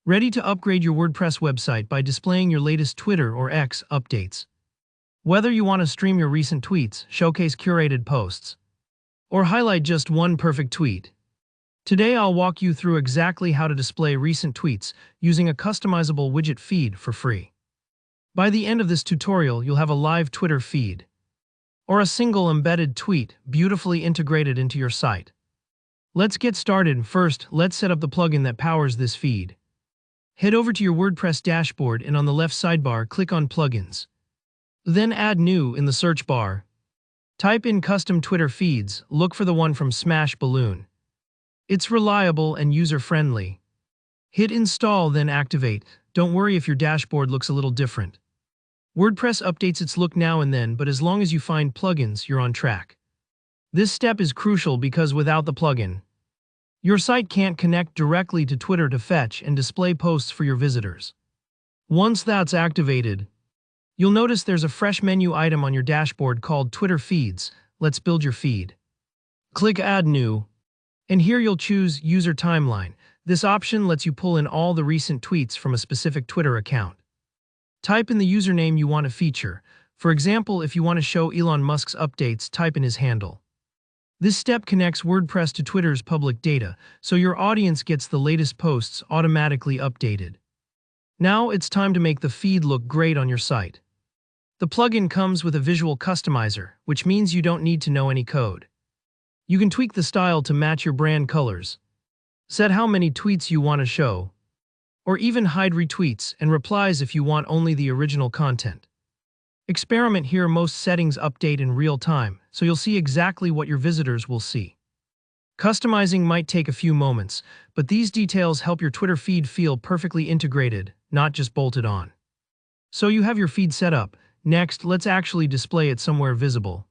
Ready to upgrade your WordPress website by displaying your latest Twitter or X updates. Whether you want to stream your recent tweets, showcase curated posts, or highlight just one perfect tweet, today I'll walk you through exactly how to display recent tweets using a customizable widget feed for free. By the end of this tutorial, you'll have a live Twitter feed, or a single embedded tweet beautifully integrated into your site. Let's get started. First, let's set up the plugin that powers this feed. Head over to your WordPress dashboard and on the left sidebar, click on Plugins. Then add New in the search bar. Type in Custom Twitter Feeds, look for the one from Smash Balloon. It's reliable and user-friendly. Hit Install, then Activate. Don't worry if your dashboard looks a little different. WordPress updates its look now and then, but as long as you find plugins, you're on track. This step is crucial because without the plugin, your site can't connect directly to Twitter to fetch and display posts for your visitors. Once that's activated, you'll notice there's a fresh menu item on your dashboard called Twitter Feeds. Let's build your feed. Click Add New, and here you'll choose User Timeline. This option lets you pull in all the recent tweets from a specific Twitter account. Type in the username you want to feature. For example, if you want to show Elon Musk's updates, type in his handle. This step connects WordPress to Twitter's public data, so your audience gets the latest posts automatically updated. Now it's time to make the feed look great on your site. The plugin comes with a visual customizer, which means you don't need to know any code. You can tweak the style to match your brand colors, set how many tweets you want to show, or even hide retweets and replies if you want only the original content. Experiment here. Most settings update in real time, so you'll see exactly what your visitors will see. Customizing might take a few moments, but these details help your Twitter feed feel perfectly integrated, not just bolted on. So you have your feed set up. Next, let's actually display it somewhere visible.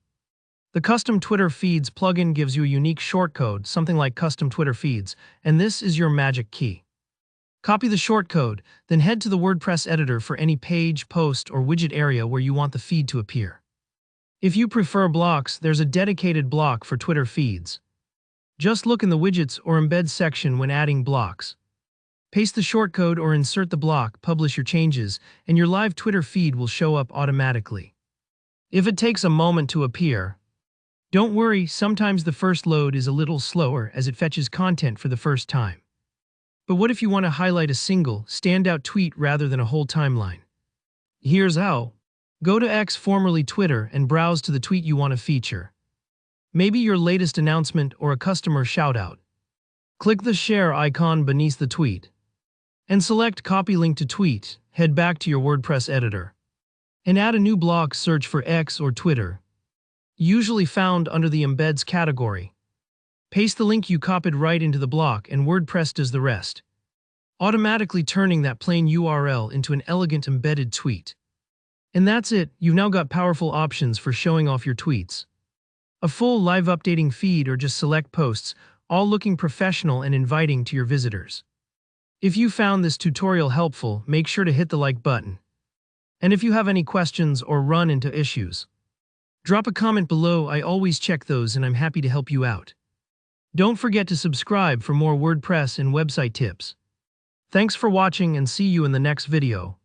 The Custom Twitter Feeds plugin gives you a unique shortcode, something like Custom Twitter Feeds, and this is your magic key. Copy the shortcode, then head to the WordPress editor for any page, post, or widget area where you want the feed to appear. If you prefer blocks, there's a dedicated block for Twitter feeds. Just look in the Widgets or Embed section when adding blocks. Paste the shortcode or insert the block, publish your changes, and your live Twitter feed will show up automatically. If it takes a moment to appear, don't worry, sometimes the first load is a little slower as it fetches content for the first time. But what if you want to highlight a single, standout tweet rather than a whole timeline? Here's how. Go to X, formerly Twitter, and browse to the tweet you want to feature. Maybe your latest announcement or a customer shoutout. Click the share icon beneath the tweet, and select Copy Link to Tweet. Head back to your WordPress editor, and add a new block. Search for X or Twitter, usually found under the Embeds category. Paste the link you copied right into the block, and WordPress does the rest, automatically turning that plain URL into an elegant embedded tweet. And that's it, you've now got powerful options for showing off your tweets. A full live updating feed or just select posts, all looking professional and inviting to your visitors. If you found this tutorial helpful, make sure to hit the like button. And if you have any questions or run into issues, drop a comment below. I always check those and I'm happy to help you out. Don't forget to subscribe for more WordPress and website tips. Thanks for watching and see you in the next video.